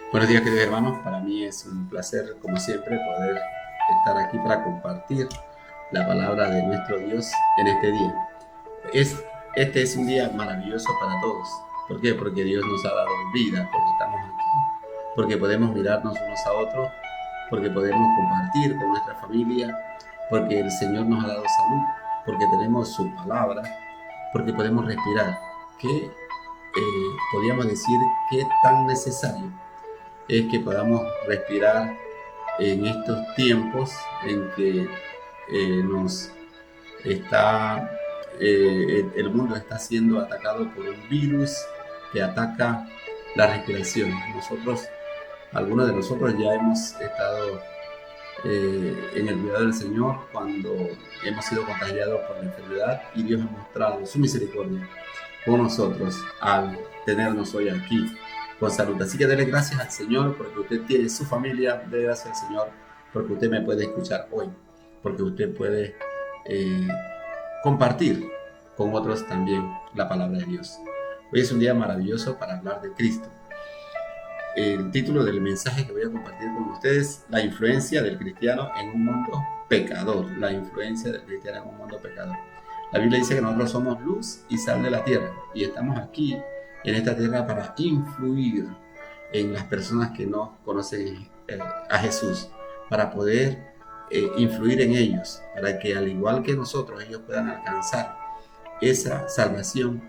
Buenos días, queridos hermanos. Para mí es un placer, como siempre, poder estar aquí para compartir la palabra de nuestro Dios en este día. Este es un día maravilloso para todos. ¿Por qué? Porque Dios nos ha dado vida, porque estamos aquí, porque podemos mirarnos unos a otros, porque podemos compartir con nuestra familia, porque el Señor nos ha dado salud, porque tenemos su palabra, porque podemos respirar. ¿Qué podríamos decir que tan necesario es que podamos respirar en estos tiempos en que nos está el mundo está siendo atacado por un virus que ataca la respiración? Algunos de nosotros ya hemos estado en el cuidado del Señor cuando hemos sido contagiados por la enfermedad, y Dios ha mostrado su misericordia con nosotros al tenernos hoy aquí con salud. Así que dele gracias al Señor porque usted tiene su familia, dele gracias al Señor porque usted me puede escuchar hoy, porque usted puede eh, compartir con otros también la palabra de Dios. Hoy es un día maravilloso para hablar de Cristo. El título del mensaje que voy a compartir con ustedes: la influencia del cristiano en un mundo pecador. La influencia del cristiano en un mundo pecador. La Biblia dice que nosotros somos luz y sal de la tierra, y estamos aquí en esta tierra para influir en las personas que no conocen a Jesús, para poder influir en ellos, para que al igual que nosotros ellos puedan alcanzar esa salvación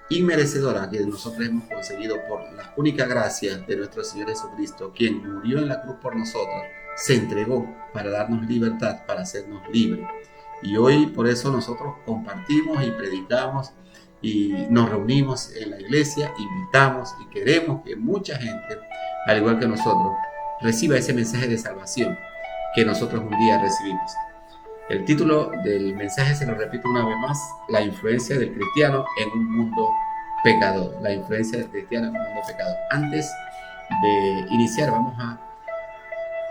inmerecedora que nosotros hemos conseguido por la única gracia de nuestro Señor Jesucristo, quien murió en la cruz por nosotros, se entregó para darnos libertad, para hacernos libres. Y hoy por eso nosotros compartimos y predicamos y nos reunimos en la iglesia, invitamos y queremos que mucha gente, al igual que nosotros, reciba ese mensaje de salvación que nosotros un día recibimos. El título del mensaje, se lo repito una vez más: la influencia del cristiano en un mundo pecador. La influencia del cristiano en un mundo pecador. Antes de iniciar, vamos a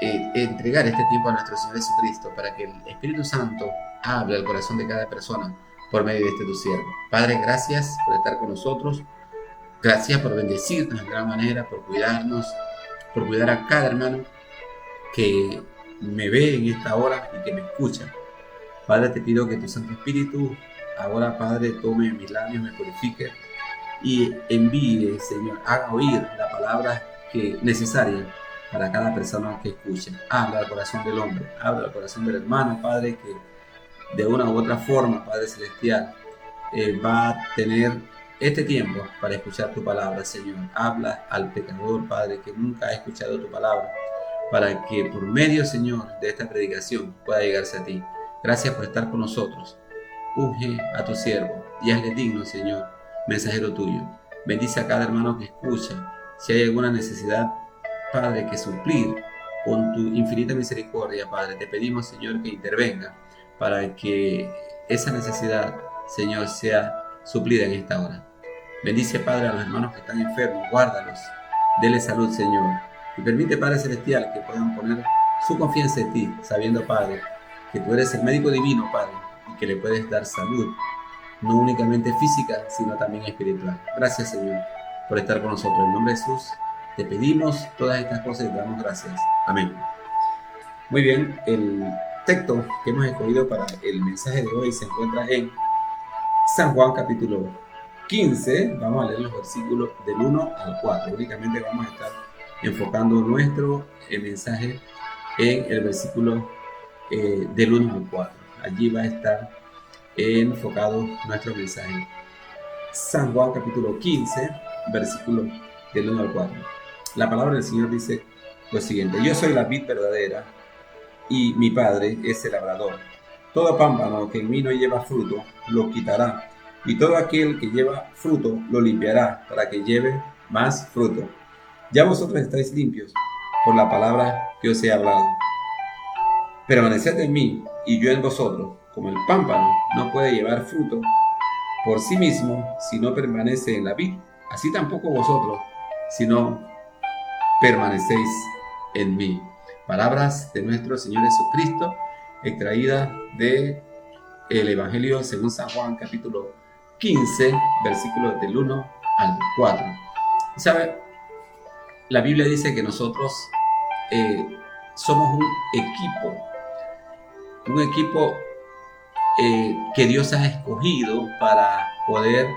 entregar este tiempo a nuestro Señor Jesucristo para que el Espíritu Santo hable al corazón de cada persona por medio de este tu siervo. Padre, gracias por estar con nosotros. Gracias por bendecirnos de gran manera, por cuidarnos, por cuidar a cada hermano que me ve en esta hora y que me escucha. Padre, te pido que tu Santo Espíritu ahora, Padre, tome mis labios, me purifique y envíe, Señor, haga oír la palabra necesaria para cada persona que escuche. Habla al corazón del hombre, habla al corazón del hermano, Padre, que de una u otra forma, Padre Celestial, va a tener este tiempo para escuchar tu palabra, Señor. Habla al pecador, Padre, que nunca ha escuchado tu palabra, para que por medio, Señor, de esta predicación pueda llegarse a ti. Gracias por estar con nosotros. Unge a tu siervo y hazle digno, Señor, mensajero tuyo. Bendice a cada hermano que escucha. Si hay alguna necesidad, Padre, que suplir con tu infinita misericordia, Padre, te pedimos, Señor, que intervenga para que esa necesidad, Señor, sea suplida en esta hora. Bendice, Padre, a los hermanos que están enfermos, guárdalos, dele salud, Señor, y permite, Padre Celestial, que puedan poner su confianza en ti, sabiendo, Padre, que tú eres el médico divino, Padre, y que le puedes dar salud, no únicamente física, sino también espiritual. Gracias, Señor, por estar con nosotros. En nombre de Jesús te pedimos todas estas cosas y te damos gracias. Amén. Muy bien, el texto que hemos escogido para el mensaje de hoy se encuentra en San Juan capítulo 15. Vamos a leer los versículos del 1 al 4. Únicamente vamos a estar enfocando nuestro mensaje en el versículo del 1 al 4. Allí va a estar enfocado nuestro mensaje. San Juan capítulo 15, versículo del 1 al 4. La palabra del Señor dice lo siguiente: yo soy la vid verdadera y mi Padre es el labrador. Todo pámpano que en mí no lleva fruto, lo quitará, y todo aquel que lleva fruto, lo limpiará, para que lleve más fruto. Ya vosotros estáis limpios por la palabra que os he hablado. Permaneced en mí, y yo en vosotros. Como el pámpano no puede llevar fruto por sí mismo si no permanece en la vid, así tampoco vosotros, si no permanecéis en mí. Palabras de nuestro Señor Jesucristo, extraídas del Evangelio según San Juan, capítulo 15, versículos del 1 al 4. ¿Sabe? la Biblia dice que nosotros somos un equipo que Dios ha escogido para poder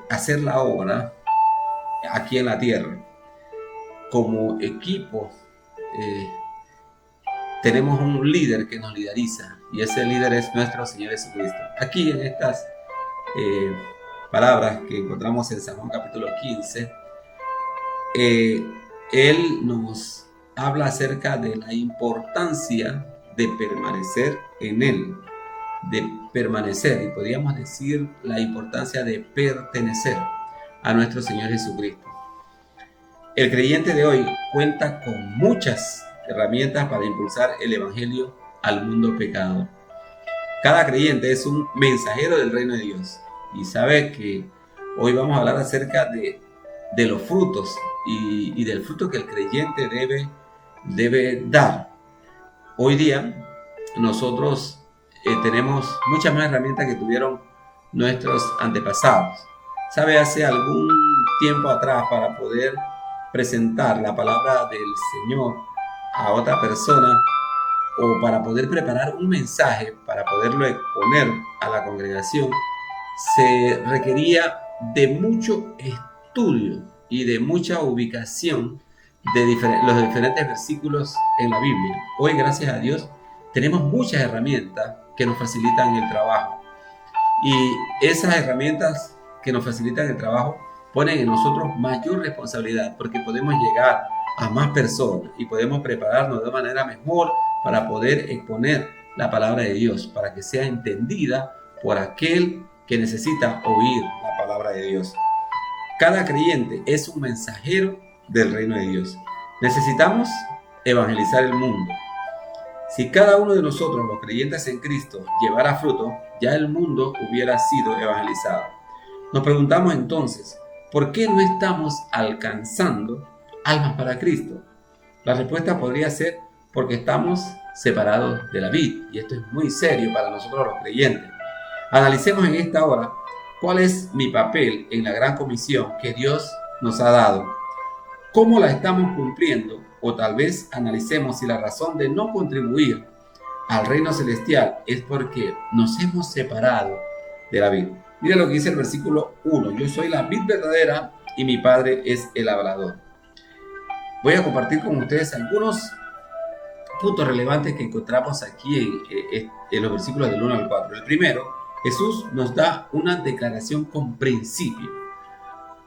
hacer la obra aquí en la tierra. Como equipo tenemos un líder que nos lideriza, y ese líder es nuestro Señor Jesucristo. Aquí en estas palabras que encontramos en San Juan capítulo 15, Él nos habla acerca de la importancia de permanecer en Él, de permanecer, y podríamos decir la importancia de pertenecer a nuestro Señor Jesucristo. El creyente de hoy cuenta con muchas herramientas para impulsar el evangelio al mundo pecador. Cada creyente es un mensajero del reino de Dios, y sabe que hoy vamos a hablar acerca de los frutos y del fruto que el creyente debe dar. Hoy día nosotros tenemos muchas más herramientas que tuvieron nuestros antepasados. Sabe, hace algún tiempo atrás, para poder presentar la palabra del Señor a otra persona, o para poder preparar un mensaje, para poderlo exponer a la congregación, se requería de mucho estudio y de mucha ubicación de los diferentes versículos en la Biblia. Hoy, gracias a Dios, tenemos muchas herramientas que nos facilitan el trabajo, y esas herramientas que nos facilitan el trabajo ponen en nosotros mayor responsabilidad, porque podemos llegar a más personas y podemos prepararnos de manera mejor para poder exponer la palabra de Dios, para que sea entendida por aquel que necesita oír la palabra de Dios. Cada creyente es un mensajero del reino de Dios. Necesitamos evangelizar el mundo. Si cada uno de nosotros, los creyentes en Cristo, llevara fruto, ya el mundo hubiera sido evangelizado. Nos preguntamos entonces, ¿por qué no estamos alcanzando almas para Cristo? La respuesta podría ser porque estamos separados de la vid, y esto es muy serio para nosotros los creyentes. Analicemos en esta hora cuál es mi papel en la gran comisión que Dios nos ha dado, cómo la estamos cumpliendo, o tal vez analicemos si la razón de no contribuir al reino celestial es porque nos hemos separado de la vid. Mira lo que dice el versículo 1: yo soy la vid verdadera y mi Padre es el labrador. Voy a compartir con ustedes algunos puntos relevantes que encontramos aquí en los versículos del 1 al 4. El primero, Jesús nos da una declaración con principio.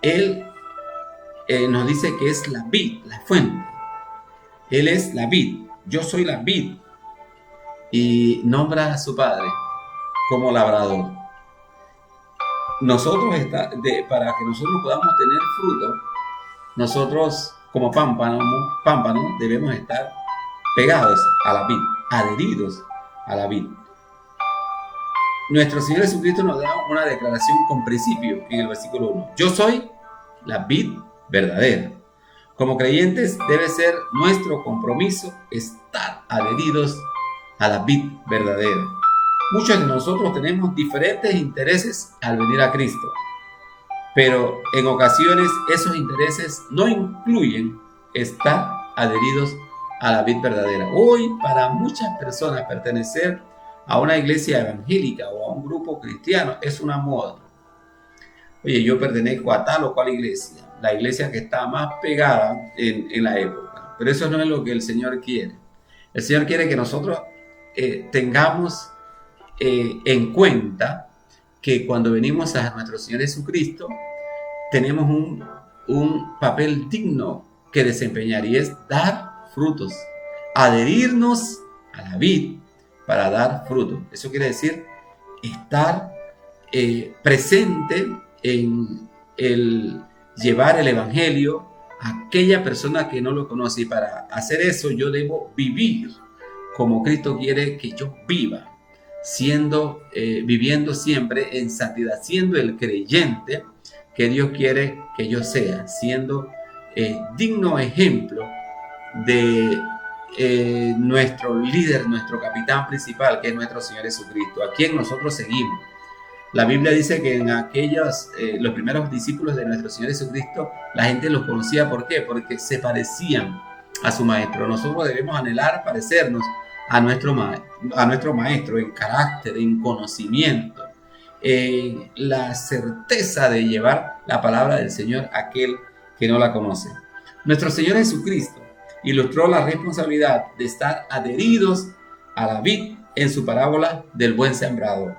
Él nos dice que es la vid, la fuente. Él es la vid, yo soy la vid, y nombra a su Padre como labrador. Nosotros, para que nosotros podamos tener fruto, nosotros como pámpanos debemos estar pegados a la vid, adheridos a la vid. Nuestro Señor Jesucristo nos da una declaración con principio en el versículo 1. Yo soy la vid verdadera. Como creyentes debe ser nuestro compromiso estar adheridos a la vid verdadera. Muchos de nosotros tenemos diferentes intereses al venir a Cristo, pero en ocasiones esos intereses no incluyen estar adheridos a la vid verdadera. Hoy, para muchas personas, pertenecer a una iglesia evangélica o a un grupo cristiano es una moda. Oye, yo pertenezco a tal o cual iglesia, la iglesia que está más pegada en la época. Pero eso no es lo que el Señor quiere. El Señor quiere que nosotros tengamos en cuenta que cuando venimos a nuestro Señor Jesucristo, tenemos un papel digno que desempeñar, y es dar frutos, adherirnos a la vid para dar frutos. Eso quiere decir estar presente en el llevar el evangelio a aquella persona que no lo conoce, y para hacer eso yo debo vivir como Cristo quiere que yo viva, viviendo siempre en santidad, siendo el creyente que Dios quiere que yo sea, siendo digno ejemplo de nuestro líder, nuestro capitán principal, que es nuestro Señor Jesucristo, a quien nosotros seguimos. La Biblia dice que en aquellos, los primeros discípulos de nuestro Señor Jesucristo, la gente los conocía. ¿Por qué? Porque se parecían a su maestro. Nosotros debemos anhelar parecernos a nuestro maestro en carácter, en conocimiento, en la certeza de llevar la palabra del Señor a aquel que no la conoce. Nuestro Señor Jesucristo ilustró la responsabilidad de estar adheridos a la vid en su parábola del buen sembrador.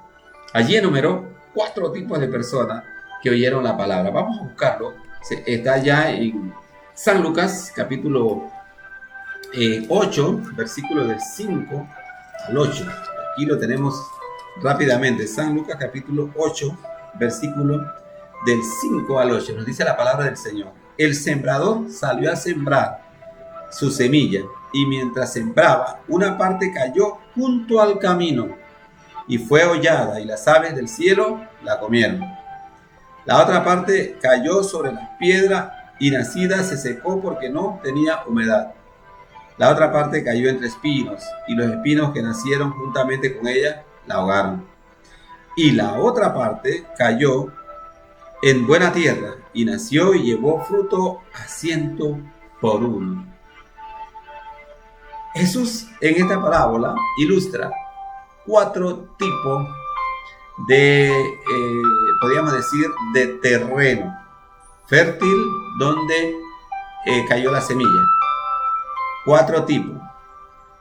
Allí enumeró 4 tipos de personas que oyeron la palabra. Vamos a buscarlo. Está ya en San Lucas, capítulo 8, versículo del 5 al 8. Aquí lo tenemos rápidamente. San Lucas, capítulo 8, versículo del 5 al 8. Nos dice la palabra del Señor. El sembrador salió a sembrar su semilla, y mientras sembraba, una parte cayó junto al camino y fue hollada, y las aves del cielo la comieron. La otra parte cayó sobre las piedras, y nacida se secó porque no tenía humedad. La otra parte cayó entre espinos, y los espinos que nacieron juntamente con ella la ahogaron. Y la otra parte cayó en buena tierra, y nació y llevó fruto a 100 por 1. Jesús en esta parábola ilustra 4 tipos de, podríamos decir, de terreno fértil donde cayó la semilla. 4 tipos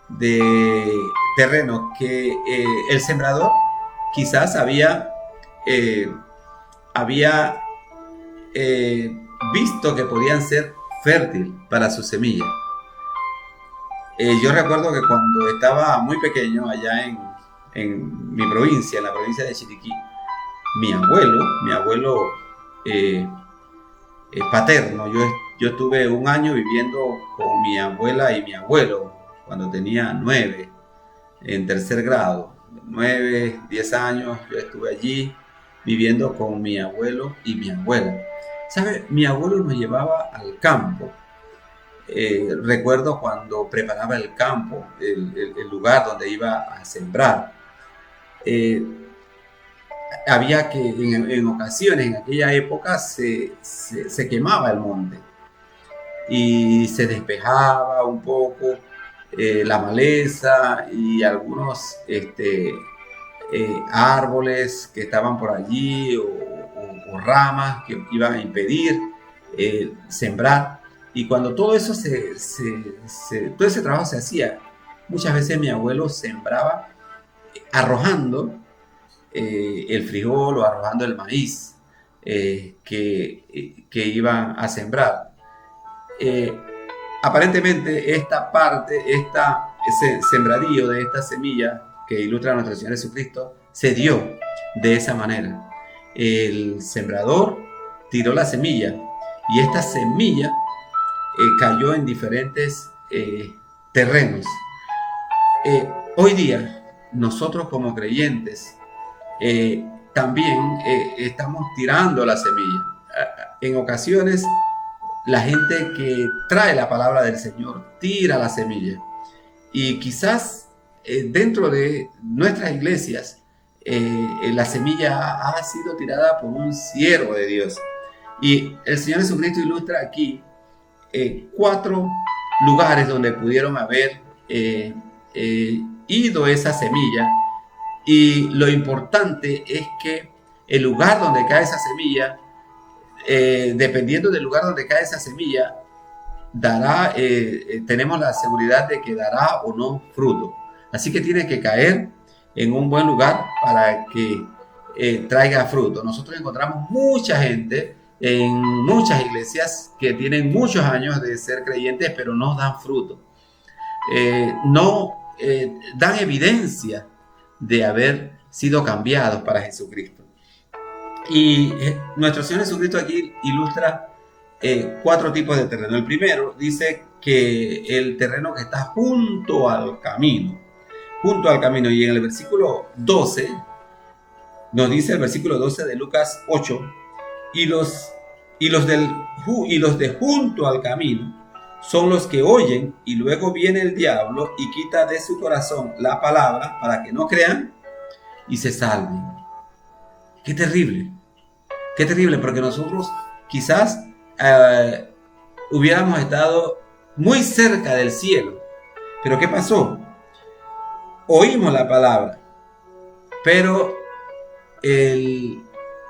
de terreno que el sembrador quizás había visto que podían ser fértil para su semilla. Yo recuerdo que cuando estaba muy pequeño allá en mi provincia, en la provincia de Chiriquí, mi abuelo paterno, yo estuve un año viviendo con mi abuela y mi abuelo cuando tenía 9, en tercer grado, 9, 10 años, yo estuve allí viviendo con mi abuelo y mi abuela. ¿Sabe? Mi abuelo nos llevaba al campo. Recuerdo cuando preparaba el campo, el lugar donde iba a sembrar. Había que, en ocasiones, en aquella época, se quemaba el monte y se despejaba un poco la maleza y algunos árboles que estaban por allí o ramas que iban a impedir sembrar. Y cuando todo eso todo ese trabajo se hacía, muchas veces mi abuelo sembraba arrojando el frijol o arrojando el maíz que iban a sembrar. Aparentemente esta parte, ese sembradío de esta semilla que ilustra a nuestro Señor Jesucristo, se dio de esa manera. El sembrador tiró la semilla y esta semilla cayó en diferentes terrenos. Hoy día, nosotros como creyentes también estamos tirando la semilla. En ocasiones, la gente que trae la palabra del Señor tira la semilla. Y quizás dentro de nuestras iglesias, la semilla ha sido tirada por un siervo de Dios. Y el Señor Jesucristo ilustra aquí 4 lugares donde pudieron haber ido esa semilla, y lo importante es que el lugar donde cae esa semilla, dependiendo del lugar donde cae esa semilla, dará, tenemos la seguridad de que dará o no fruto. Así que tiene que caer en un buen lugar para que traiga fruto. Nosotros encontramos mucha gente en muchas iglesias que tienen muchos años de ser creyentes, pero no dan fruto. No dan evidencia de haber sido cambiados para Jesucristo. Y nuestro Señor Jesucristo aquí ilustra 4 tipos de terreno. El primero dice que el terreno que está junto al camino, y en el versículo 12, nos dice el versículo 12 de Lucas 8, y los de junto al camino son los que oyen, y luego viene el diablo y quita de su corazón la palabra para que no crean y se salven. qué terrible, porque nosotros quizás hubiéramos estado muy cerca del cielo. Pero ¿qué pasó? Oímos la palabra, pero el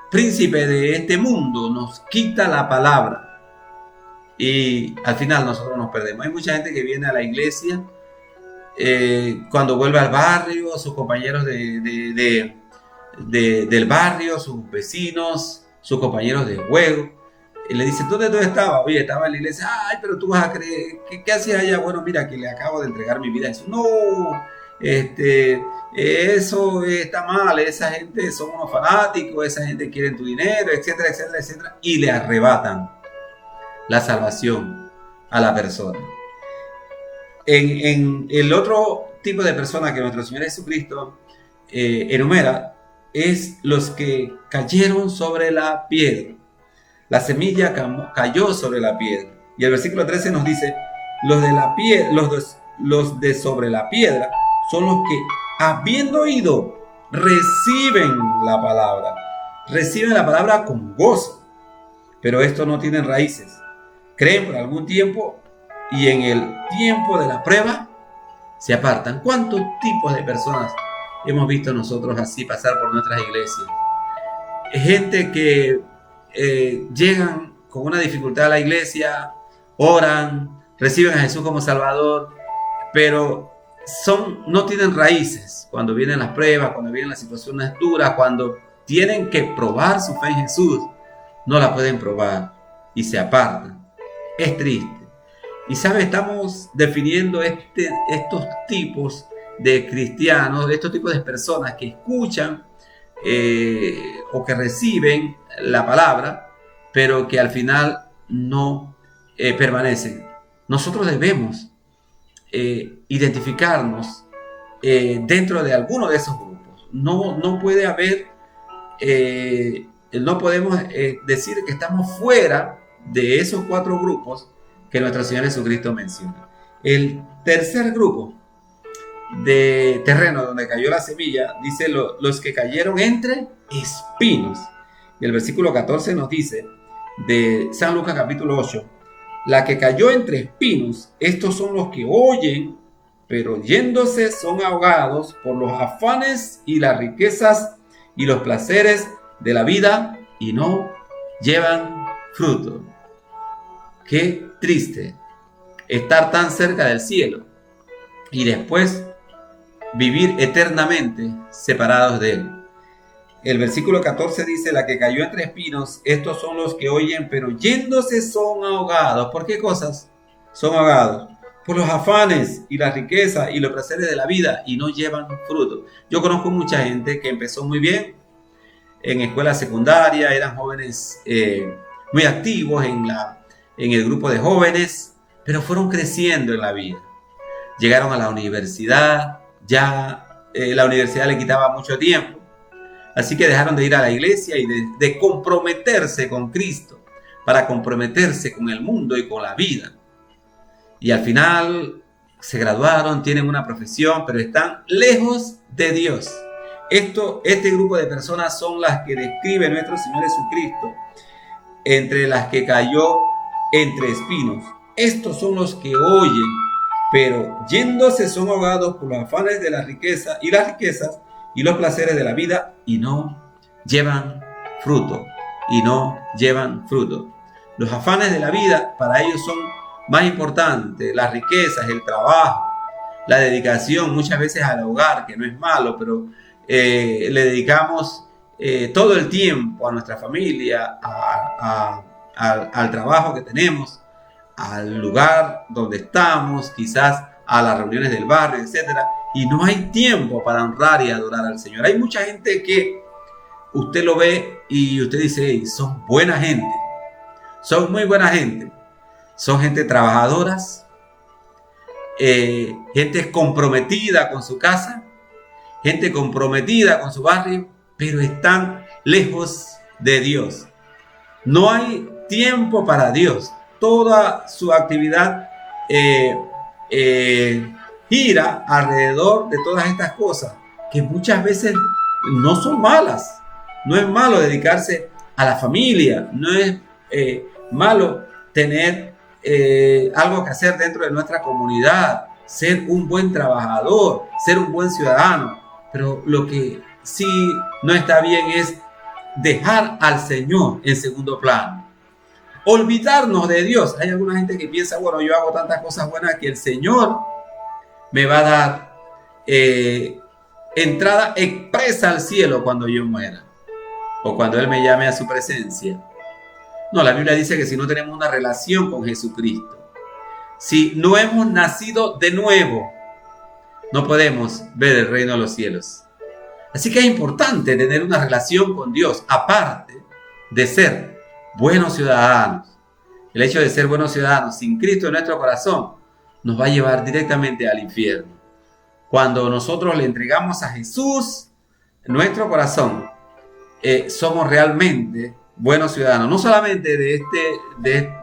príncipe de este mundo nos quita la palabra y al final nosotros nos perdemos. Hay mucha gente que viene a la iglesia cuando vuelve al barrio, sus compañeros del barrio, sus vecinos, sus compañeros de juego, y le dicen: ¿dónde tú estabas? Oye, estaba en la iglesia. Ay, pero tú vas a creer, ¿qué hacías allá? Bueno, mira, que le acabo de entregar mi vida a eso. No, eso está mal, esa gente son unos fanáticos, esa gente quiere tu dinero, etcétera, etcétera, etcétera, y le arrebatan la salvación a la persona. En el otro tipo de persona que nuestro Señor Jesucristo enumera es los que cayeron sobre la piedra. La semilla cayó sobre la piedra. Y el versículo 13 nos dice: los de sobre la piedra son los que, habiendo oído, reciben la palabra con gozo, pero estos no tienen raíces. Creen por algún tiempo y en el tiempo de la prueba se apartan. ¿Cuántos tipos de personas hemos visto nosotros así pasar por nuestras iglesias? Gente que llegan con una dificultad a la iglesia, oran, reciben a Jesús como Salvador, pero no tienen raíces. Cuando vienen las pruebas, cuando vienen las situaciones duras, cuando tienen que probar su fe en Jesús, no la pueden probar y se apartan. Es triste. Y sabe, estamos definiendo estos tipos de cristianos, estos tipos de personas que escuchan o que reciben la palabra, pero que al final no permanecen. Nosotros debemos identificarnos dentro de alguno de esos grupos. No puede haber, no podemos decir que estamos fuera de esos 4 grupos que nuestro Señor Jesucristo menciona. El tercer grupo de terreno donde cayó la semilla, dice los que cayeron entre espinos. Y el versículo 14 nos dice, de San Lucas capítulo 8, la que cayó entre espinos, estos son los que oyen, pero yéndose son ahogados por los afanes y las riquezas y los placeres de la vida y no llevan fruto. Qué triste estar tan cerca del cielo y después vivir eternamente separados de él. El versículo 14 dice, la que cayó entre espinos, estos son los que oyen, pero yéndose son ahogados. ¿Por qué cosas son ahogados? Por los afanes y las riquezas y los placeres de la vida y no llevan fruto. Yo conozco mucha gente que empezó muy bien en escuela secundaria, eran jóvenes muy activos en el grupo de jóvenes, pero fueron creciendo en la vida. Llegaron a la universidad, ya la universidad le quitaba mucho tiempo, así que dejaron de ir a la iglesia y de comprometerse con Cristo, para comprometerse con el mundo y con la vida. Y al final se graduaron, tienen una profesión, pero están lejos de Dios. Este grupo de personas son las que describe nuestro Señor Jesucristo, entre las que cayó entre espinos. Estos son los que oyen, pero yéndose son ahogados por los afanes de la riqueza y las riquezas y los placeres de la vida y no llevan fruto. Los afanes de la vida para ellos son más importantes, las riquezas, el trabajo, la dedicación muchas veces al hogar, que no es malo, pero le dedicamos todo el tiempo a nuestra familia, al trabajo que tenemos, al lugar donde estamos, quizás a las reuniones del barrio, etcétera, y no hay tiempo para honrar y adorar al Señor. Hay mucha gente que usted lo ve y usted dice, hey, son buena gente, son muy buena gente, son gente trabajadoras, gente comprometida con su casa, gente comprometida con su barrio, pero están lejos de Dios. No hay tiempo para Dios. Toda su actividad gira alrededor de todas estas cosas que muchas veces no son malas, No es malo dedicarse a la familia, no es malo tener algo que hacer dentro de nuestra comunidad, ser un buen trabajador, ser un buen ciudadano. Pero lo que sí no está bien es dejar al Señor en segundo plano. Olvidarnos de Dios. Hay alguna gente que piensa, bueno, yo hago tantas cosas buenas que el Señor me va a dar entrada expresa al cielo cuando yo muera, o cuando Él me llame a su presencia. No, la Biblia dice que si no tenemos una relación con Jesucristo, si no hemos nacido de nuevo, no podemos ver el reino de los cielos. Así que es importante tener una relación con Dios, aparte de ser buenos ciudadanos. El hecho de ser buenos ciudadanos sin Cristo en nuestro corazón nos va a llevar directamente al infierno. Cuando nosotros le entregamos a Jesús en nuestro corazón, somos realmente buenos ciudadanos, no solamente de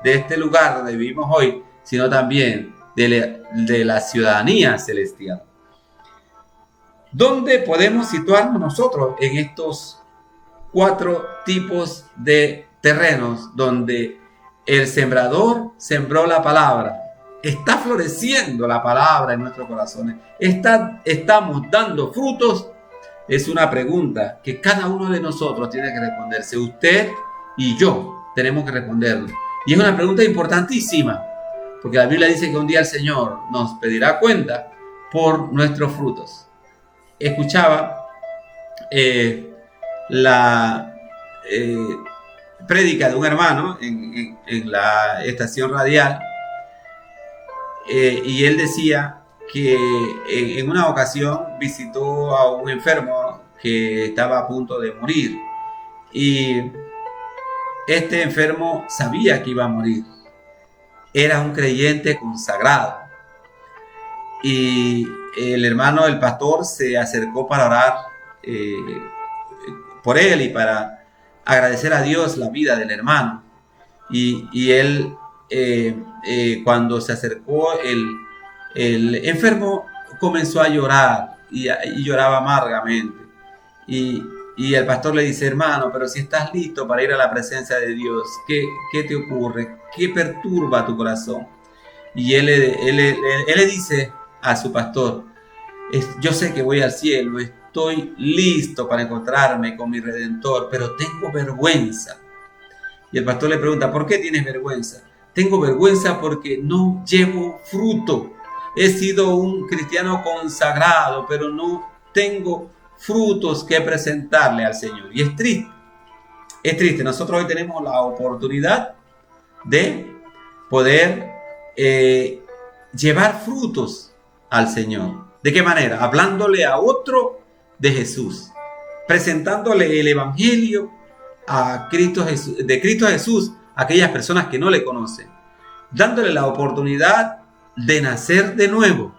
este lugar donde vivimos hoy, sino también de la ciudadanía celestial. ¿Dónde podemos situarnos nosotros en estos 4 tipos de terrenos donde el sembrador sembró la palabra? ¿Está floreciendo la palabra en nuestros corazones? ¿Estamos dando frutos? Es una pregunta que cada uno de nosotros tiene que responderse. Usted y yo tenemos que responderlo. Y es una pregunta importantísima, porque la Biblia dice que un día el Señor nos pedirá cuenta por nuestros frutos. Escuchaba la prédica de un hermano en la estación radial, y él decía que en una ocasión visitó a un enfermo que estaba a punto de morir, y este enfermo sabía que iba a morir. Era un creyente consagrado, y el hermano, el pastor, se acercó para orar por él y para agradecer a Dios la vida del hermano. Y él, cuando se acercó, el enfermo comenzó a llorar y lloraba amargamente. Y el pastor le dice: hermano, pero si estás listo para ir a la presencia de Dios, ¿qué te ocurre? ¿Qué perturba tu corazón? Y él le dice a su pastor: yo sé que voy al cielo, estoy listo para encontrarme con mi Redentor, pero tengo vergüenza. Y el pastor le pregunta: ¿por qué tienes vergüenza? Tengo vergüenza porque no llevo fruto. He sido un cristiano consagrado, pero no tengo frutos que presentarle al Señor. Y es triste. Es triste. Nosotros hoy tenemos la oportunidad de poder llevar frutos al Señor. ¿De qué manera? Hablándole a otro de Jesús, presentándole el Evangelio a Cristo Jesús, de Cristo Jesús a aquellas personas que no le conocen, dándole la oportunidad de nacer de nuevo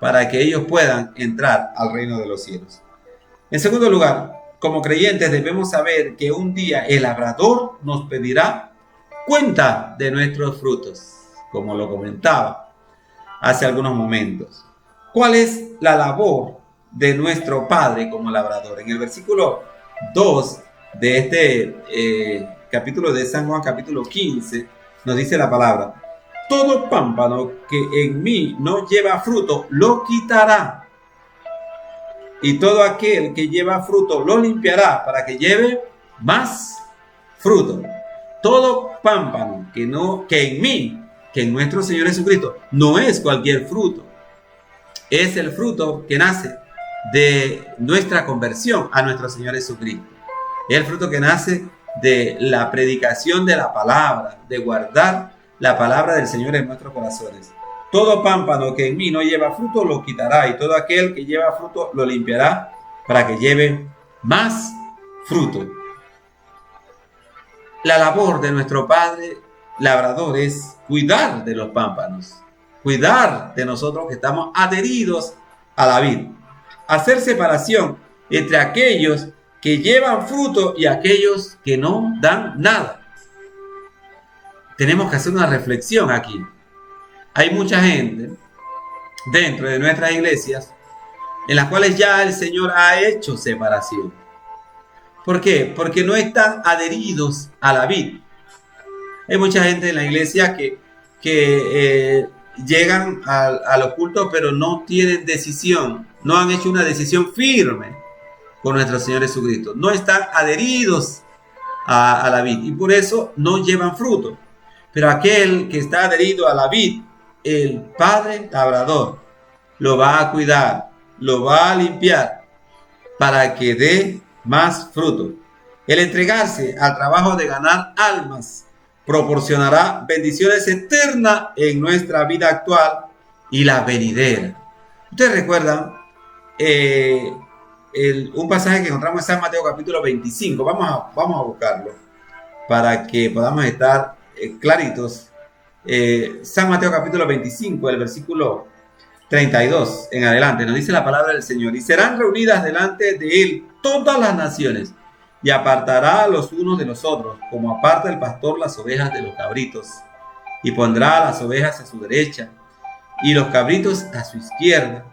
para que ellos puedan entrar al reino de los cielos. En segundo lugar, como creyentes debemos saber que un día el labrador nos pedirá cuenta de nuestros frutos, como lo comentaba hace algunos momentos. ¿Cuál es la labor de nuestro Padre como labrador? En el versículo 2 de este capítulo de San Juan, capítulo 15, nos dice la palabra: todo pámpano que en mí no lleva fruto, lo quitará. Y todo aquel que lleva fruto, lo limpiará para que lleve más fruto. Todo pámpano que en mí, que en nuestro Señor Jesucristo, no es cualquier fruto. Es el fruto que nace de nuestra conversión a nuestro Señor Jesucristo. Es el fruto que nace de la predicación de la palabra, de guardar la palabra del Señor en nuestros corazones. Todo pámpano que en mí no lleva fruto lo quitará, y todo aquel que lleva fruto lo limpiará para que lleve más fruto. La labor de nuestro Padre labrador es cuidar de los pámpanos, cuidar de nosotros que estamos adheridos a la vid, hacer separación entre aquellos que llevan fruto y aquellos que no dan nada. Tenemos que hacer una reflexión aquí. Hay mucha gente dentro de nuestras iglesias en las cuales ya el Señor ha hecho separación. ¿Por qué? Porque no están adheridos a la vid. Hay mucha gente en la iglesia que llegan a los cultos, pero no tienen decisión, no han hecho una decisión firme con nuestro Señor Jesucristo. No están adheridos a la vid y por eso no llevan fruto. Pero aquel que está adherido a la vid, el Padre Labrador, lo va a cuidar, lo va a limpiar para que dé más fruto. El entregarse al trabajo de ganar almas proporcionará bendiciones eternas en nuestra vida actual y la venidera. Ustedes recuerdan un pasaje que encontramos en San Mateo capítulo 25. Vamos a buscarlo para que podamos estar claritos. San Mateo capítulo 25, el versículo 32 en adelante, nos dice la palabra del Señor: y serán reunidas delante de él todas las naciones, y apartará a los unos de los otros, como aparta el pastor las ovejas de los cabritos, y pondrá a las ovejas a su derecha, y los cabritos a su izquierda.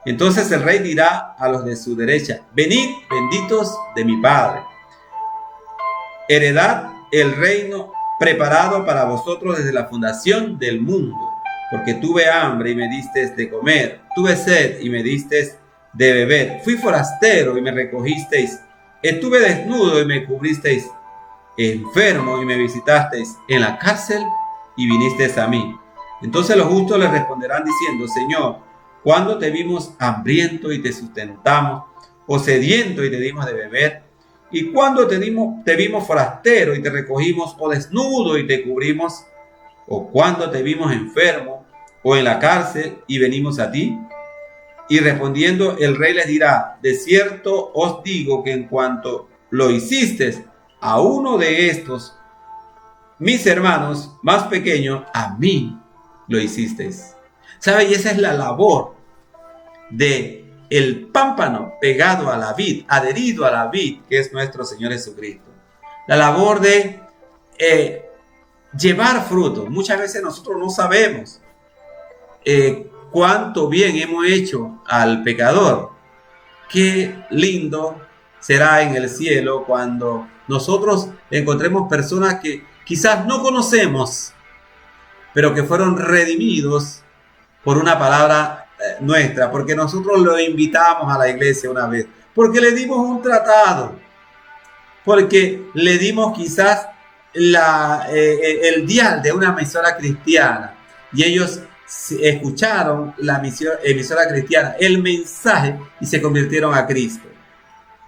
Entonces el rey dirá a los de su derecha: venid, benditos de mi Padre, heredad el reino preparado para vosotros desde la fundación del mundo. Porque tuve hambre y me disteis de comer, tuve sed y me disteis de beber, fui forastero y me recogisteis, estuve desnudo y me cubristeis, enfermo y me visitasteis, en la cárcel y vinisteis a mí. Entonces los justos le responderán diciendo: Señor, ¿cuándo te vimos hambriento y te sustentamos, o sediento y te dimos de beber? ¿Y cuándo te vimos forastero y te recogimos, o desnudo y te cubrimos? ¿O cuándo te vimos enfermo o en la cárcel y venimos a ti? Y respondiendo el rey les dirá: de cierto os digo que en cuanto lo hiciste a uno de estos mis hermanos más pequeños, a mí lo hicisteis. ¿Sabe? Y esa es la labor de el pámpano pegado a la vid, adherido a la vid, que es nuestro Señor Jesucristo. La labor de llevar fruto. Muchas veces nosotros no sabemos cuánto bien hemos hecho al pecador. Qué lindo será en el cielo cuando nosotros encontremos personas que quizás no conocemos, pero que fueron redimidos por una palabra nuestra, porque nosotros lo invitamos a la iglesia una vez, porque le dimos un tratado, porque le dimos quizás el dial de una emisora cristiana y ellos escucharon la emisora cristiana, el mensaje, y se convirtieron a Cristo.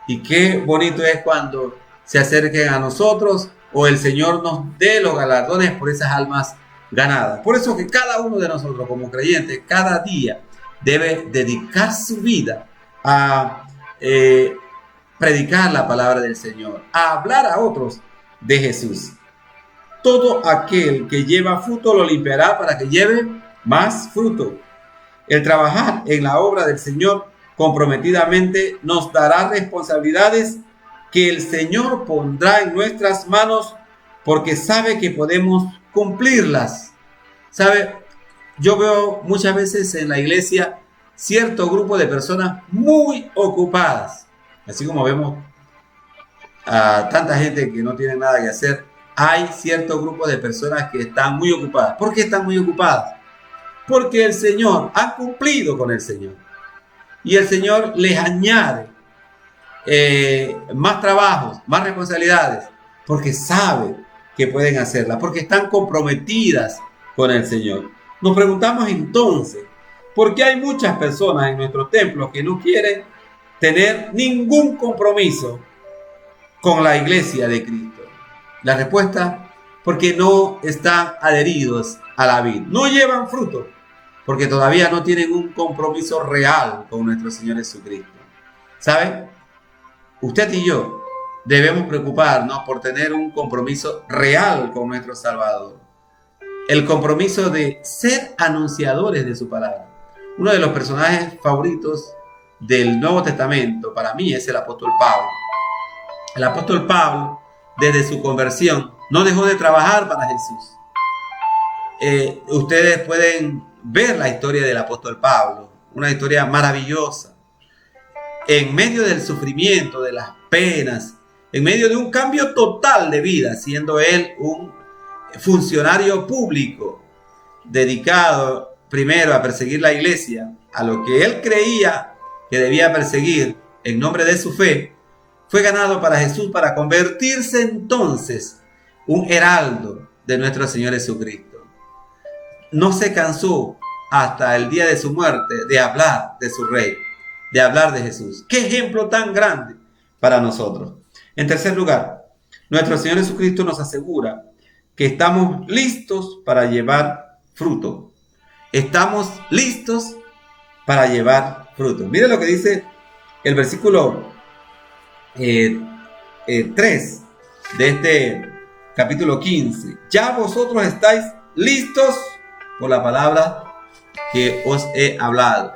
Y qué bonito es cuando se acerquen a nosotros o el Señor nos dé los galardones por esas almas ganadas. Por eso que cada uno de nosotros como creyentes cada día debe dedicar su vida a predicar la palabra del Señor, a hablar a otros de Jesús. Todo aquel que lleva fruto lo limpiará para que lleve más fruto. El trabajar en la obra del Señor comprometidamente nos dará responsabilidades que el Señor pondrá en nuestras manos porque sabe que podemos cumplirlas. ¿Sabe? Yo veo muchas veces en la iglesia cierto grupo de personas muy ocupadas. Así como vemos a tanta gente que no tiene nada que hacer, hay cierto grupo de personas que están muy ocupadas. ¿Por qué están muy ocupadas? Porque el Señor ha cumplido con el Señor. Y el Señor les añade más trabajos, más responsabilidades, porque sabe que pueden hacerlas, porque están comprometidas con el Señor. Nos preguntamos entonces, ¿por qué hay muchas personas en nuestros templos que no quieren tener ningún compromiso con la iglesia de Cristo? La respuesta: porque no están adheridos a la vid, no llevan fruto, porque todavía no tienen un compromiso real con nuestro Señor Jesucristo. ¿Sabe? Usted y yo debemos preocuparnos por tener un compromiso real con nuestro Salvador. El compromiso de ser anunciadores de su palabra. Uno de los personajes favoritos del Nuevo Testamento para mí es el apóstol Pablo. El apóstol Pablo, desde su conversión, no dejó de trabajar para Jesús. Ustedes pueden ver la historia del apóstol Pablo, una historia maravillosa. En medio del sufrimiento, de las penas, en medio de un cambio total de vida, siendo él un funcionario público dedicado primero a perseguir la iglesia, a lo que él creía que debía perseguir en nombre de su fe, fue ganado para Jesús para convertirse entonces un heraldo de nuestro Señor Jesucristo. No se cansó hasta el día de su muerte de hablar de su Rey, de hablar de Jesús. ¡Qué ejemplo tan grande para nosotros! En tercer lugar, nuestro Señor Jesucristo nos asegura que estamos listos para llevar fruto. Estamos listos para llevar fruto. Mire lo que dice el versículo 3 de este capítulo 15. Ya vosotros estáis listos por la palabra que os he hablado.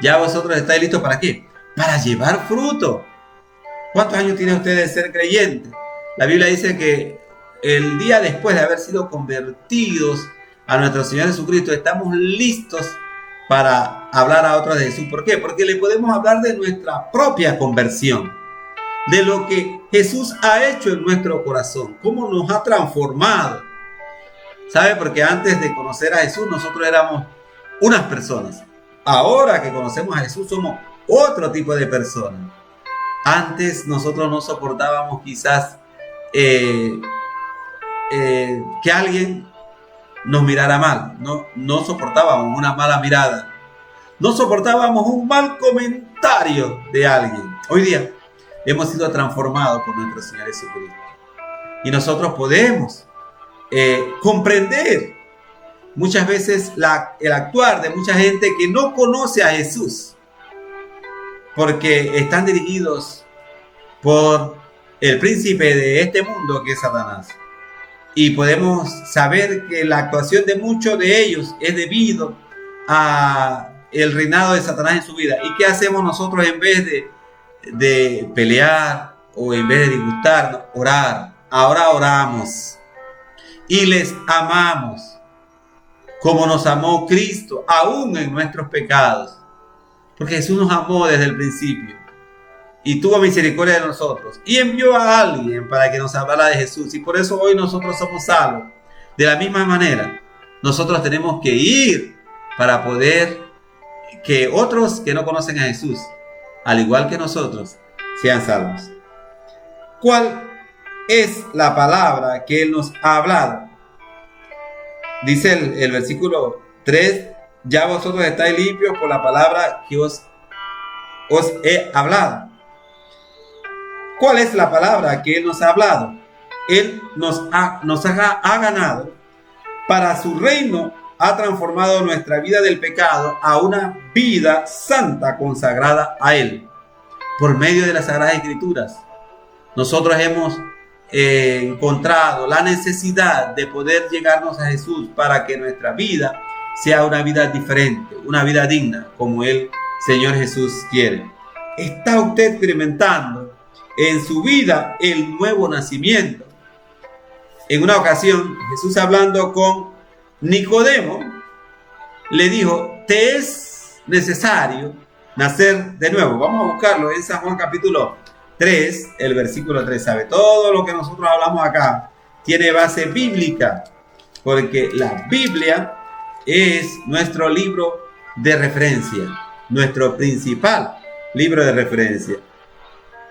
Ya vosotros estáis listos ¿para qué? Para llevar fruto. ¿Cuántos años tiene usted de ser creyente? La Biblia dice que el día después de haber sido convertidos a nuestro Señor Jesucristo, estamos listos para hablar a otros de Jesús. ¿Por qué? Porque le podemos hablar de nuestra propia conversión, de lo que Jesús ha hecho en nuestro corazón, cómo nos ha transformado. ¿Sabe? Porque antes de conocer a Jesús nosotros éramos unas personas. Ahora que conocemos a Jesús somos otro tipo de personas. Antes nosotros no soportábamos quizás que alguien nos mirara mal. No soportábamos una mala mirada. No soportábamos un mal comentario de alguien. Hoy día hemos sido transformados por nuestro Señor Jesucristo. Y nosotros podemos comprender muchas veces el actuar de mucha gente que no conoce a Jesús, porque están dirigidos por el príncipe de este mundo que es Satanás. Y podemos saber que la actuación de muchos de ellos es debido a el reinado de Satanás en su vida. ¿Y qué hacemos nosotros en vez de pelear o en vez de disgustarnos? Orar. Ahora oramos y les amamos como nos amó Cristo, aún en nuestros pecados. Porque Jesús nos amó desde el principio y tuvo misericordia de nosotros y envió a alguien para que nos hablara de Jesús. Y por eso hoy nosotros somos salvos. De la misma manera, nosotros tenemos que ir para poder que otros que no conocen a Jesús, al igual que nosotros, sean salvos. ¿Cuál es la palabra que Él nos ha hablado? Dice el versículo 3, ya vosotros estáis limpios por la palabra que os he hablado. ¿Cuál es la palabra que Él nos ha hablado? Él nos ha ganado para su reino, ha transformado nuestra vida del pecado a una vida santa consagrada a Él. Por medio de las Sagradas Escrituras, nosotros hemos encontrado la necesidad de poder llegarnos a Jesús para que nuestra vida sea una vida diferente, una vida digna, como el Señor Jesús quiere. ¿Está usted experimentando en su vida el nuevo nacimiento? En una ocasión, Jesús, hablando con Nicodemo, le dijo: te es necesario nacer de nuevo. Vamos a buscarlo en San Juan capítulo 3, el versículo 3. ¿Sabe? Todo lo que nosotros hablamos acá tiene base bíblica, porque la Biblia es nuestro libro de referencia, nuestro principal libro de referencia.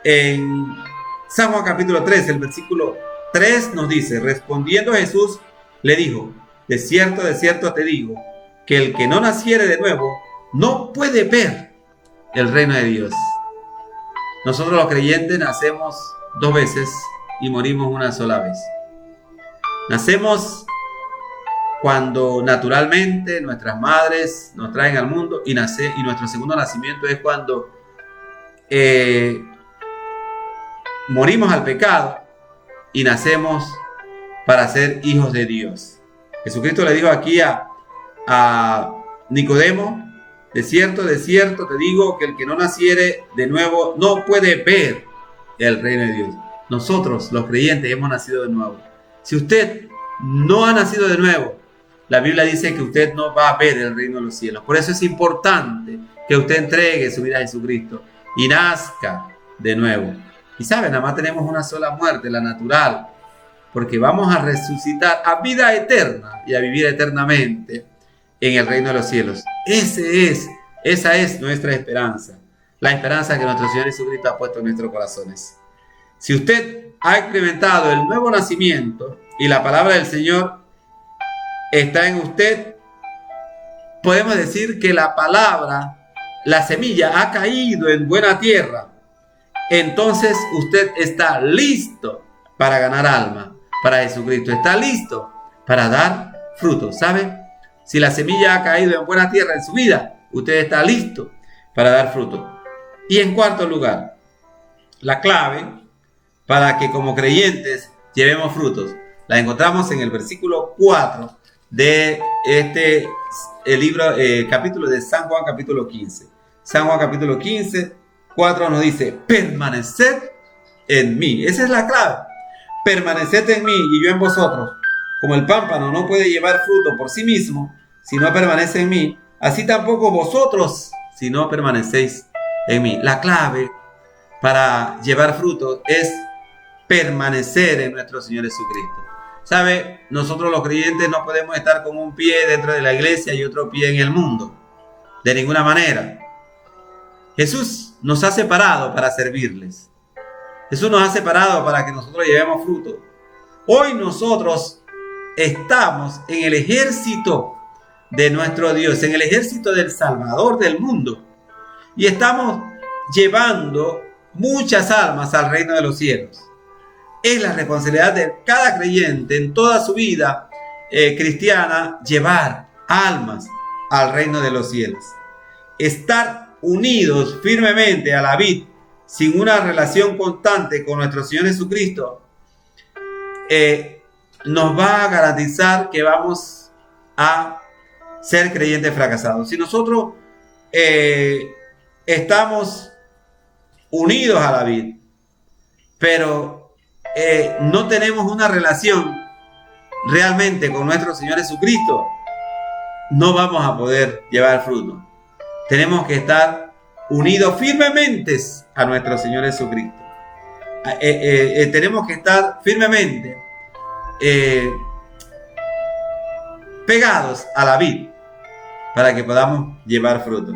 En San Juan capítulo 3, el versículo 3 nos dice: respondiendo Jesús le dijo: de cierto te digo, que el que no naciere de nuevo no puede ver el reino de Dios. Nosotros los creyentes nacemos dos veces y morimos una sola vez. Nacemos cuando naturalmente nuestras madres nos traen al mundo, y nuestro segundo nacimiento es cuando morimos al pecado y nacemos para ser hijos de Dios. Jesucristo le dijo aquí a Nicodemo: de cierto te digo que el que no naciere de nuevo no puede ver el reino de Dios. Nosotros los creyentes hemos nacido de nuevo. Si usted no ha nacido de nuevo, la Biblia dice que usted no va a ver el reino de los cielos. Por eso es importante que usted entregue su vida a Jesucristo y nazca de nuevo. Y saben, nada más tenemos una sola muerte, la natural, porque vamos a resucitar a vida eterna y a vivir eternamente en el reino de los cielos. Esa es nuestra esperanza, la esperanza que nuestro Señor Jesucristo ha puesto en nuestros corazones. Si usted ha experimentado el nuevo nacimiento y la palabra del Señor está en usted, podemos decir que la palabra, la semilla, ha caído en buena tierra. Entonces usted está listo para ganar alma para Jesucristo. Está listo para dar fruto. ¿Sabe? Si la semilla ha caído en buena tierra en su vida, usted está listo para dar fruto. Y en cuarto lugar, la clave para que como creyentes llevemos frutos, la encontramos en el versículo 4 de capítulo de San Juan, capítulo 15. San Juan, capítulo 15, 4 nos dice: permaneced en mí. Esa es la clave. Permaneced en mí y yo en vosotros. Como el pámpano no puede llevar fruto por sí mismo si no permanece en mí, así tampoco vosotros si no permanecéis en mí. La clave para llevar fruto es permanecer en nuestro Señor Jesucristo. ¿Sabe? Nosotros los creyentes no podemos estar con un pie dentro de la iglesia y otro pie en el mundo. De ninguna manera. Jesús nos ha separado para servirles. Jesús nos ha separado para que nosotros llevemos fruto. Hoy nosotros estamos en el ejército de nuestro Dios, en el ejército del Salvador del mundo. Y estamos llevando muchas almas al reino de los cielos. Es la responsabilidad de cada creyente en toda su vida cristiana llevar almas al reino de los cielos. Estar unidos firmemente a la vid sin una relación constante con nuestro Señor Jesucristo nos va a garantizar que vamos a ser creyentes fracasados. Si nosotros estamos unidos a la vid, pero no tenemos una relación realmente con nuestro Señor Jesucristo, no vamos a poder llevar fruto. Tenemos que estar unidos firmemente a nuestro Señor Jesucristo. Tenemos que estar firmemente pegados a la vid para que podamos llevar fruto.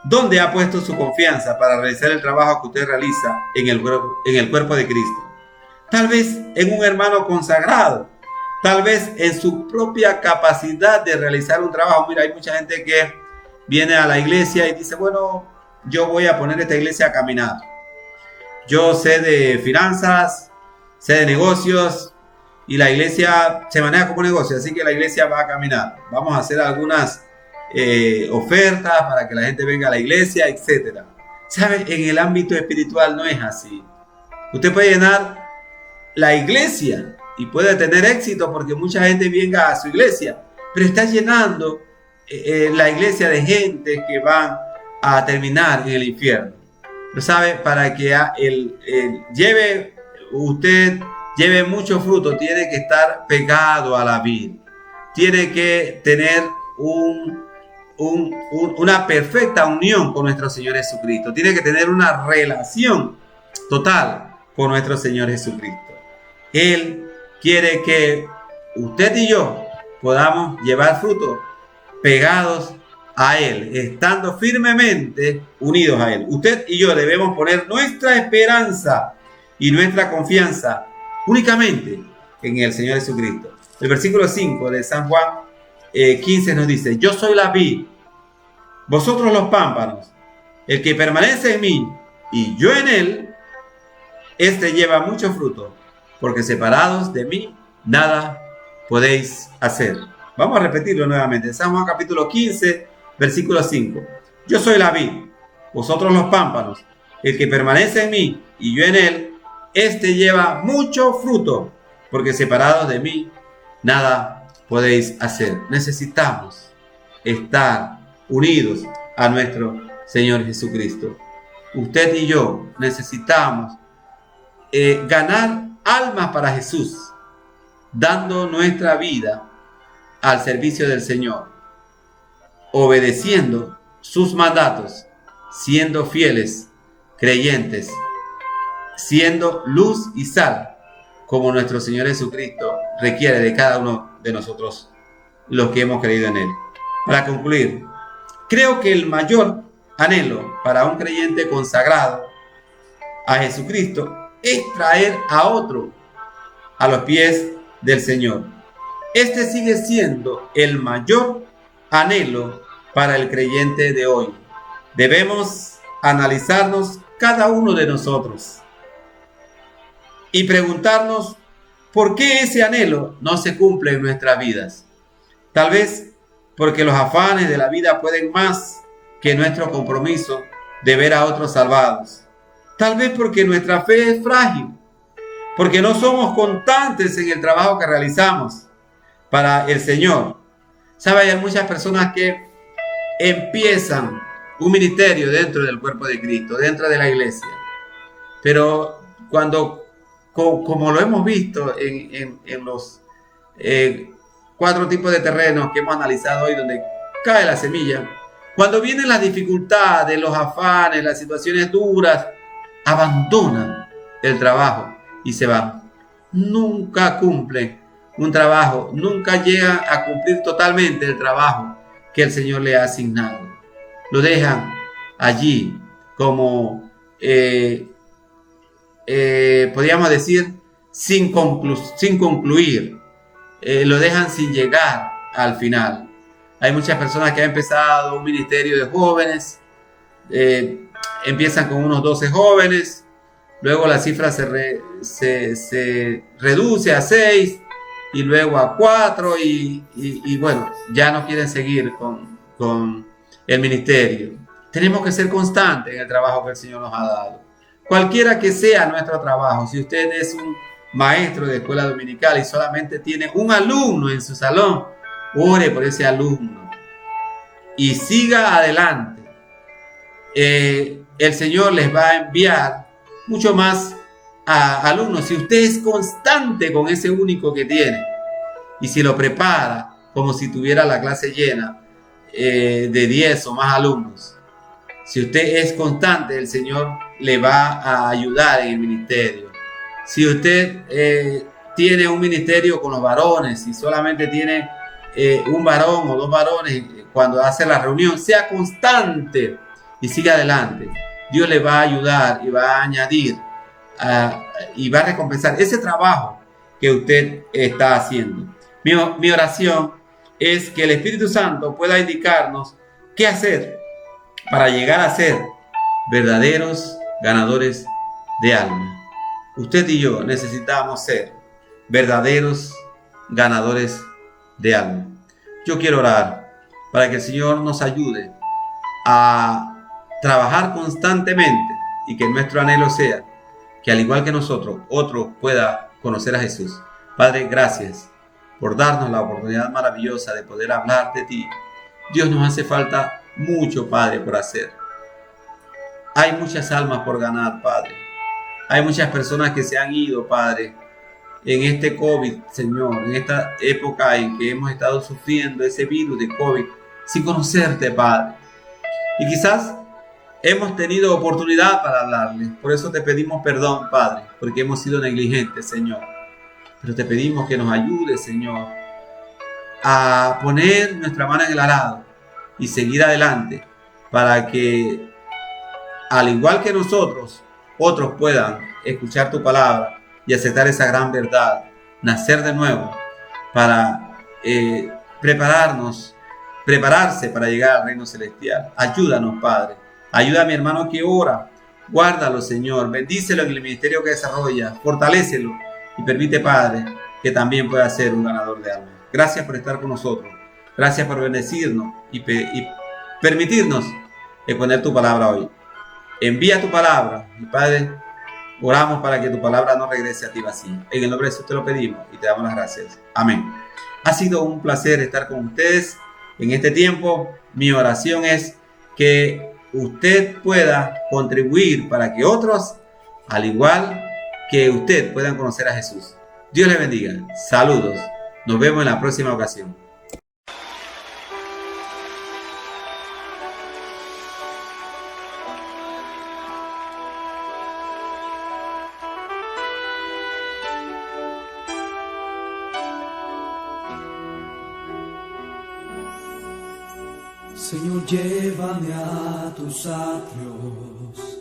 ¿Dónde ha puesto su confianza para realizar el trabajo que usted realiza en el cuerpo de Cristo? Tal vez en un hermano consagrado, tal vez en su propia capacidad de realizar un trabajo. Mira, hay mucha gente que viene a la iglesia y dice: bueno, yo voy a poner esta iglesia a caminar. Yo sé de finanzas, sé de negocios y la iglesia se maneja como negocio, así que la iglesia va a caminar. Vamos a hacer algunas ofertas para que la gente venga a la iglesia, etc. ¿Sabe? En el ámbito espiritual no es así. Usted puede llenar la iglesia y puede tener éxito porque mucha gente venga a su iglesia, pero está llenando la iglesia de gente que van a terminar en el infierno. Pero sabe, para que usted lleve mucho fruto, tiene que estar pegado a la vid, tiene que tener una perfecta unión con nuestro Señor Jesucristo, tiene que tener una relación total con nuestro Señor Jesucristo. Él quiere que usted y yo podamos llevar fruto pegados a Él, estando firmemente unidos a Él. Usted y yo debemos poner nuestra esperanza y nuestra confianza únicamente en el Señor Jesucristo. El versículo 5 de San Juan 15 nos dice: yo soy la vid, vosotros los pámpanos. El que permanece en mí y yo en él, este lleva mucho fruto, porque separados de mí nada podéis hacer. Vamos a repetirlo nuevamente. San Juan capítulo 15, versículo 5. Yo soy la vid, vosotros los pámpanos. El que permanece en mí y yo en él, este lleva mucho fruto, porque separados de mí nada podéis hacer. Necesitamos estar unidos a nuestro Señor Jesucristo. Usted y yo necesitamos ganar almas para Jesús, dando nuestra vida al servicio del Señor, obedeciendo sus mandatos, siendo fieles creyentes siendo luz y sal, como nuestro Señor Jesucristo requiere de cada uno de nosotros, los que hemos creído en Él. Para concluir, creo que el mayor anhelo para un creyente consagrado a Jesucristo es traer a otro a los pies del Señor. Este sigue siendo el mayor anhelo para el creyente de hoy. Debemos analizarnos cada uno de nosotros y preguntarnos por qué ese anhelo no se cumple en nuestras vidas. Tal vez porque los afanes de la vida pueden más que nuestro compromiso de ver a otros salvados. Tal vez porque nuestra fe es frágil, porque no somos constantes en el trabajo que realizamos para el Señor. ¿Sabe? Hay muchas personas que empiezan un ministerio dentro del cuerpo de Cristo, dentro de la iglesia, pero cuando, como lo hemos visto en los 4 tipos de terrenos que hemos analizado hoy, donde cae la semilla, cuando vienen las dificultades, los afanes, las situaciones duras, abandonan el trabajo y se van. Nunca cumplen un trabajo, nunca llegan a cumplir totalmente el trabajo que el Señor le ha asignado. Lo dejan allí como, podríamos decir, sin concluir. Lo dejan sin llegar al final. Hay muchas personas que han empezado un ministerio de jóvenes, empiezan con unos 12 jóvenes, luego la cifra se reduce a 6 y luego a 4 y bueno, ya no quieren seguir con el ministerio. Tenemos que ser constantes en el trabajo que el Señor nos ha dado. Cualquiera que sea nuestro trabajo, si usted es un maestro de escuela dominical y solamente tiene un alumno en su salón, ore por ese alumno y siga adelante. El Señor les va a enviar mucho más a alumnos si usted es constante con ese único que tiene y si lo prepara como si tuviera la clase llena de 10 o más alumnos. Si usted es constante, el Señor le va a ayudar en el ministerio. Si usted tiene un ministerio con los varones y solamente tiene un varón o 2 varones cuando hace la reunión, sea constante y siga adelante. Dios le va a ayudar y va a añadir y va a recompensar ese trabajo que usted está haciendo. Mi oración es que el Espíritu Santo pueda indicarnos qué hacer para llegar a ser verdaderos ganadores de alma. Usted y yo necesitamos ser verdaderos ganadores de alma. Yo quiero orar para que el Señor nos ayude a trabajar constantemente y que nuestro anhelo sea que al igual que nosotros, otros puedan conocer a Jesús. Padre, gracias por darnos la oportunidad maravillosa de poder hablar de ti. Dios, nos hace falta mucho, Padre, por hacer. Hay muchas almas por ganar, Padre. Hay muchas personas que se han ido, Padre, en este COVID, Señor, en esta época en que hemos estado sufriendo ese virus de COVID, sin conocerte, Padre. Y quizás hemos tenido oportunidad para hablarles. Por eso te pedimos perdón, Padre, porque hemos sido negligentes, Señor. Pero te pedimos que nos ayudes, Señor, a poner nuestra mano en el arado y seguir adelante para que, al igual que nosotros, otros puedan escuchar tu palabra y aceptar esa gran verdad, nacer de nuevo para prepararse para llegar al reino celestial. Ayúdanos, Padre. Ayuda a mi hermano que ora. Guárdalo, Señor. Bendícelo en el ministerio que desarrolla. Fortalécelo y permite, Padre, que también pueda ser un ganador de almas. Gracias por estar con nosotros. Gracias por bendecirnos y permitirnos exponer tu palabra hoy. Envía tu palabra, y Padre, oramos para que tu palabra no regrese a ti vacía. En el nombre de Jesús te lo pedimos y te damos las gracias. Amén. Ha sido un placer estar con ustedes en este tiempo. Mi oración es que usted pueda contribuir para que otros, al igual que usted, puedan conocer a Jesús. Dios le bendiga. Saludos. Nos vemos en la próxima ocasión. Señor, llévame a tus atrios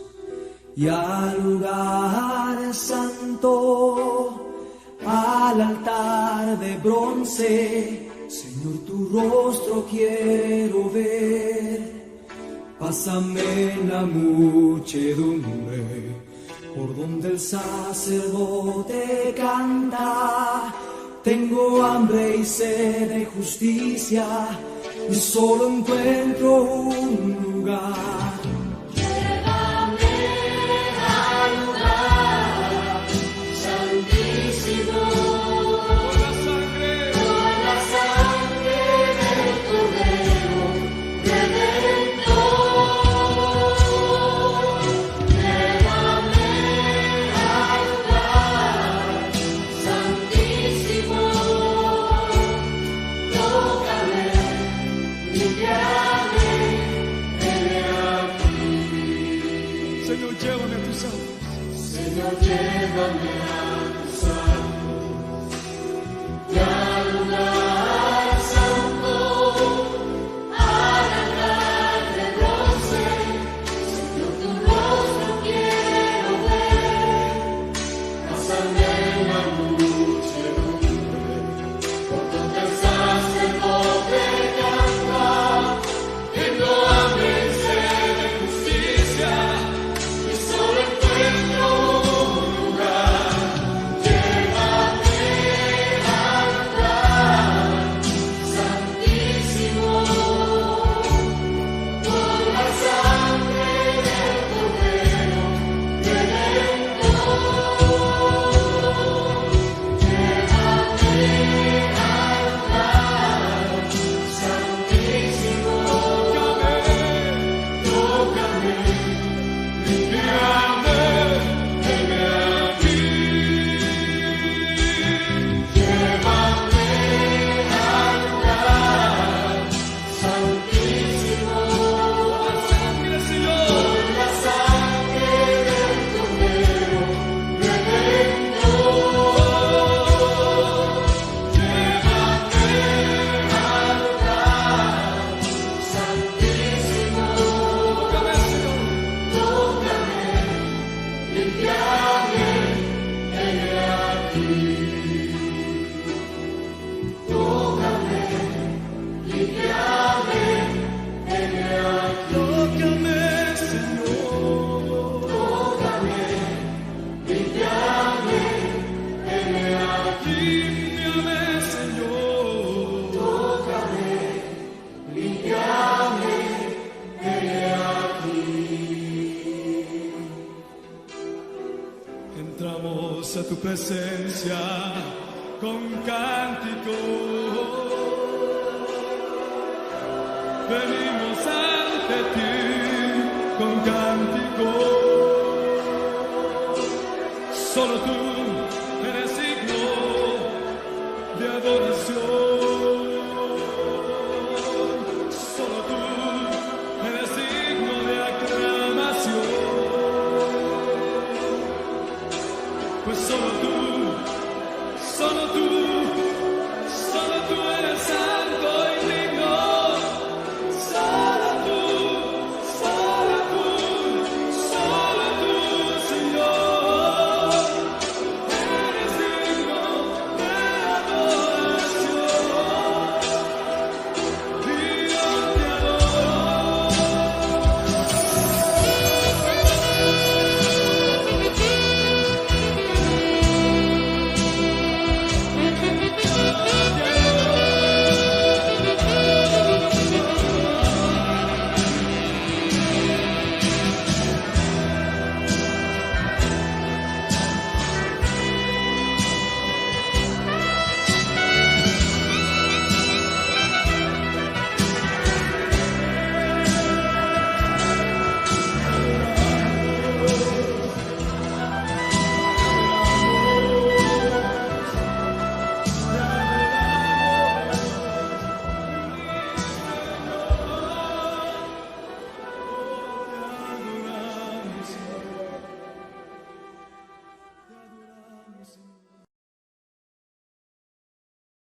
y al lugar santo, al altar de bronce. Señor, tu rostro quiero ver. Pásame en la muchedumbre, por donde el sacerdote canta. Tengo hambre y sed de justicia, y solo encuentro un lugar. Llévame al lugar santísimo, por la sangre del Cordero Redentor. Llévame al lugar santísimo, tócame, limpiame, heme aquí. Señor, llévame a tus atrios. Señor, llévame a tus atrios y al lugar santo, al altar de bronce. Señor, tu rostro quiero ver. Pásame en la muchedumbre, por donde el sacerdote canta. Tengo hambre y sed de justicia, y solo encuentro un lugar. Llévame al lugar santísimo, por la sangre del Cordero Redentor. Llévame al lugar santísimo, tócame, limpiame, heme aquí. Llévame al lugar santísimo, por la sangre del Cordero Redentor. Llévame al lugar santísimo, tócame, limpiame, heme aquí. Tócame, limpiame, heme aquí. Tócame, Señor. Tócame, limpiame, heme aquí. Límpiame, Señor. Tócame, limpiame, heme aquí. Entramos a tu presencia con cántico. Venimos ante ti con cántico. Solo tú